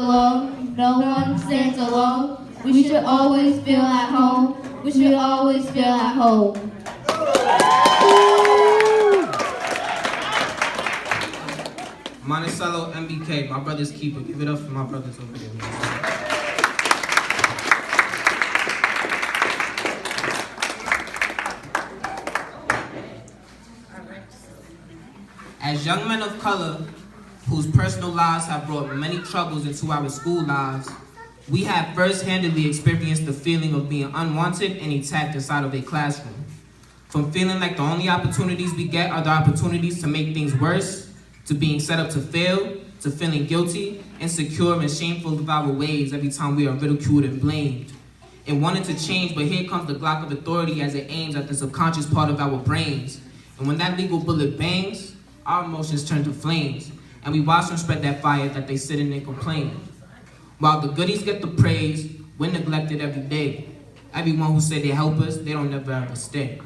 alone. No one stands alone. We should always feel at home. We should always feel at home. Monti-MBK, my brother's keeper. Give it up for my brothers over there. As young men of color, whose personal lives have brought many troubles into our school lives, we have first-handedly experienced the feeling of being unwanted and attacked inside of a classroom. From feeling like the only opportunities we get are the opportunities to make things worse, to being set up to fail, to feeling guilty, insecure, and shameful of our ways every time we are ridiculed and blamed. And wanting to change, but here comes the Glock of authority as it aims at the subconscious part of our brains. And when that legal bullet bangs, our emotions turn to flames, and we watch them spread that fire that they sit in and complain. While the goodies get the praise, we're neglected every day. Everyone who said they help us, they don't never ever stay.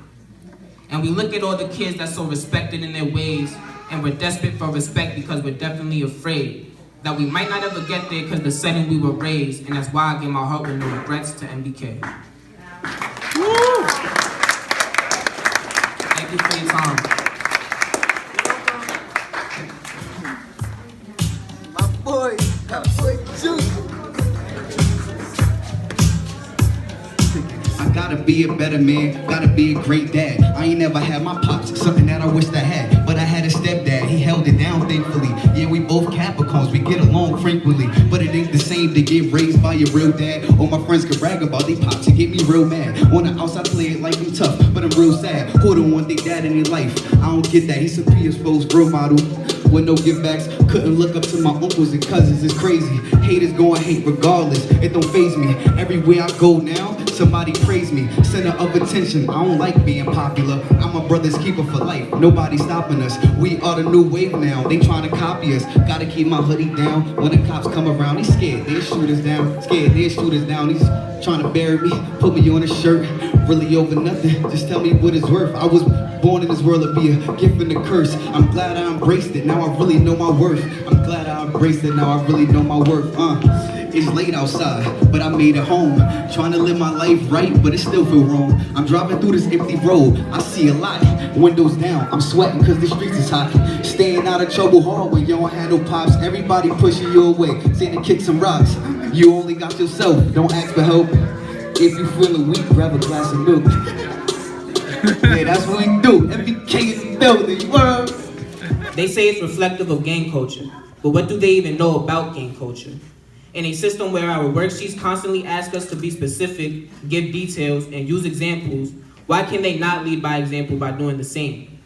And we look at all the kids that's so respected in their ways, and we're desperate for respect because we're definitely afraid that we might not ever get there because the setting we were raised, and that's why I give my heart with no regrets to MBK. Woo! Thank you for your time. Gotta be a better man, gotta be a great dad. I ain't never had my pops, something that I wished I had. But I had a stepdad, he held it down thankfully. Yeah, we both Capricorns, we get along frequently. But it ain't the same to get raised by your real dad. All my friends could brag about they pops and get me real mad. On the outside play it like I'm tough, but I'm real sad. Who don't want their dad in their life? I don't get that, he's a predisposed role model with no givebacks. Couldn't look up to my uncles and cousins, it's crazy. Haters gon' hate regardless, it don't faze me. Everywhere I go now, somebody praise me. Center of attention, I don't like being popular. I'm my brother's keeper for life, nobody stopping us. We are the new wave now, they trying to copy us. Gotta keep my hoodie down, when the cops come around, they scared, they'll shoot us down. Scared, they'll shoot us down, he's trying to bury me. Put me on a shirt, really over nothing. Just tell me what it's worth. I was born in this world to be a gift and a curse. I'm glad I embraced it, now I really know my worth. I'm glad I embraced it, now I really know my worth. It's late outside, but I made it home. Trying to live my life right, but it still feel wrong. I'm driving through this empty road, I see a lot. Windows down, I'm sweating cause the streets is hot. Staying out of trouble hard when you don't have no pops. Everybody pushing you away, saying to kick some rocks. You only got yourself, don't ask for help. If you feeling weak, grab a glass of milk. Yeah, that's what we do. MBK in the building, you heard? They say it's reflective of gang culture, but what do they even know about gang culture? In a system where our worksheets constantly ask us to be specific, give details, and use examples, why can they not lead by example by doing the same?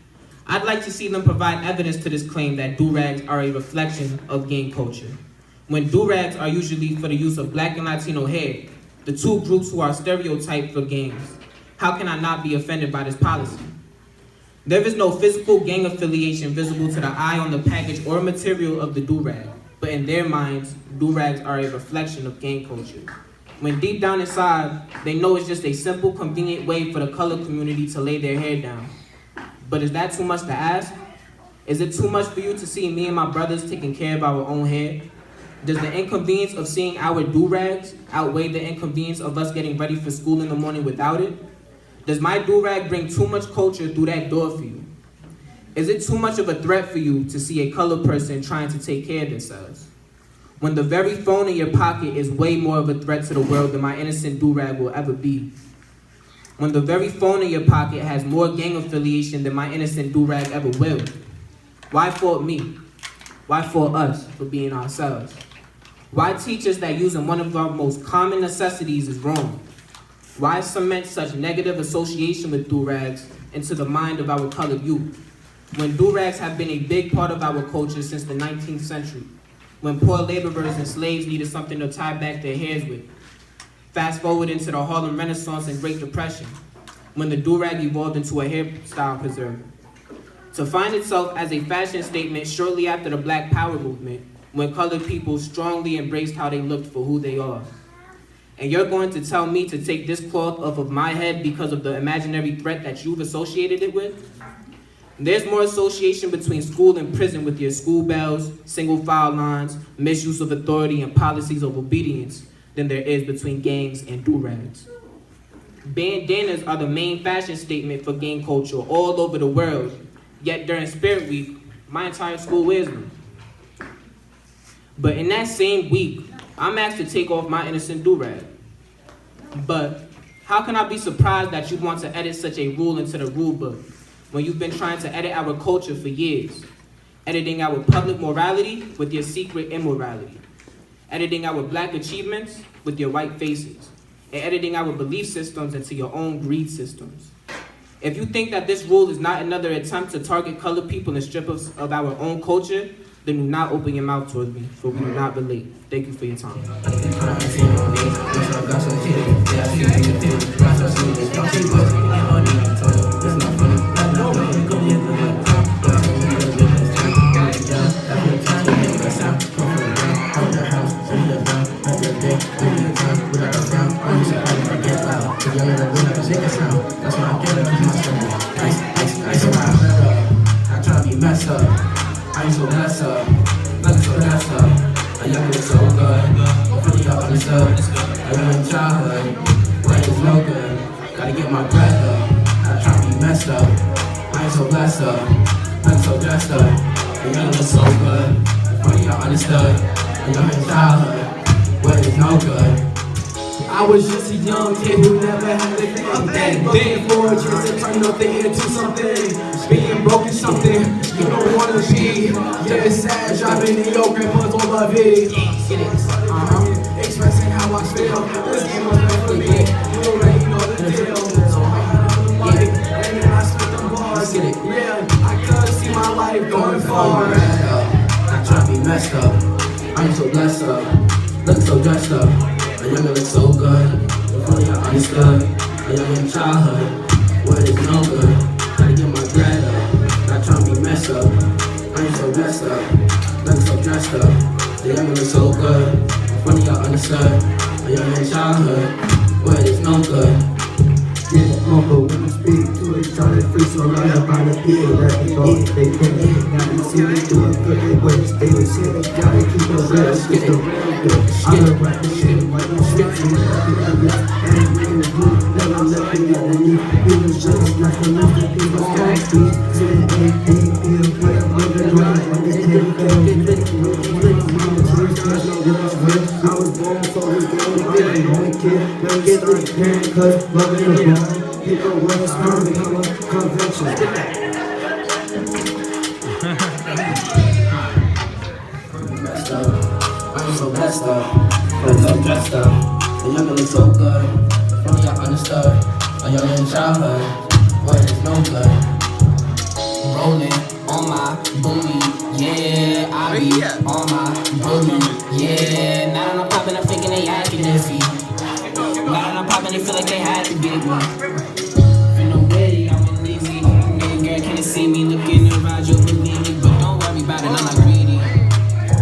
I'd like to see them provide evidence to this claim that do-rags are a reflection of gang culture. When do-rags are usually for the use of Black and Latino hair, the two groups who are stereotyped for gangs, how can I not be offended by this policy? There is no physical gang affiliation visible to the eye on the package or material of the do-rag, but in their minds, do-rags are a reflection of gang culture. When deep down inside, they know it's just a simple, convenient way for the colored community to lay their hair down. But is that too much to ask? Is it too much for you to see me and my brothers taking care of our own hair? Does the inconvenience of seeing our do-rags outweigh the inconvenience of us getting ready for school in the morning without it? Does my do-rag bring too much culture through that door for you? Is it too much of a threat for you to see a colored person trying to take care of themselves? When the very phone in your pocket is way more of a threat to the world than my innocent do-rag will ever be. When the very phone in your pocket has more gang affiliation than my innocent do-rag ever will. Why fault me? Why fault us for being ourselves? Why teach us that using one of our most common necessities is wrong? Why cement such negative association with do-rags into the mind of our colored youth? When do-rags have been a big part of our culture since the 19th century, when poor laborers and slaves needed something to tie back their hairs with. Fast forward into the Harlem Renaissance and Great Depression, when the do-rag evolved into a hairstyle preserver. To find itself as a fashion statement shortly after the Black Power movement, when colored people strongly embraced how they looked for who they are. And you're going to tell me to take this cloth off of my head because of the imaginary threat that you've associated it with? There's more association between school and prison with your school bells, single file lines, misuse of authority, and policies of obedience than there is between gangs and do-rags. Bandanas are the main fashion statement for gang culture all over the world, yet during Spirit Week, my entire school wears them. But in that same week, I'm asked to take off my innocent do-rag. But how can I be surprised that you want to edit such a rule into the rule book when you've been trying to edit our culture for years? Editing our public morality with your secret immorality. Editing our black achievements with your white faces. And editing our belief systems into your own greed systems. If you think that this rule is not another attempt to target colored people and strip us of our own culture, then do not open your mouth towards me, for we do not relate. Thank you for your time. I'm so blessed up, looking so blessed up. A young look so good, pretty y'all understood. A young in childhood, where it's no good. Gotta get my breath up, I try to be messed up. I'm so blessed up, looking so dressed up. A young look so good, pretty y'all understood. A young in childhood, where it's no good. I was just a young kid who never had a thing. Looking for a chance to turn nothing into something. Being broken something you don't wanna be. Yeah, it's sad driving in your grandpa's on the V. Expressing how I feel. This game was meant for me. You already know the deal. So I had on the mic, and then I spit the bars. Yeah, I could see my life going far. I try to be messed up. I'm so blessed up. Look so dressed up. A young look so good. Before I understood. A young in childhood. Where it's no good. Gotta get my bread up, not trying to be messed up. I ain't so messed up, looking so dressed up. The young look so good, funny y'all understood. A young in childhood, where it's no good. Yeah, uncle, when I speak to it, try to free so right up on the field. That they thought they couldn't. Now you see me do it good, they waste. They was here, they gotta keep it real. It's the real good. I'm a rapping shit, like I'm switching with the and we in the group, never let me get in you. He was just like a little people can't speak. Sitting in feel great, living right, when they take care of me. I was born so we gonna get it. Only kid, never get the parent, cause loving the ball. People will start become a convention. Messed up, I'm so blessed up, look so dressed up. The young look so good, funny y'all understood. A young in childhood, where it's no good. Rolling on my booty, yeah, I be on my booty, yeah. Now that I'm popping, I'm thinking they acting iffy. Now that I'm popping, they feel like they had to get me. Feel no way, I'm uneasy. Baby girl can't see me looking around, you'll believe me. But don't worry about it, I'm not greedy.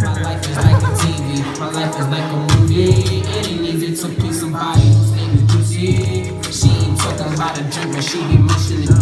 My life is like a TV, my life is like a movie. It ain't easy to please somebody whose name is Juicy. She ain't talking about a drink, but she be mentioning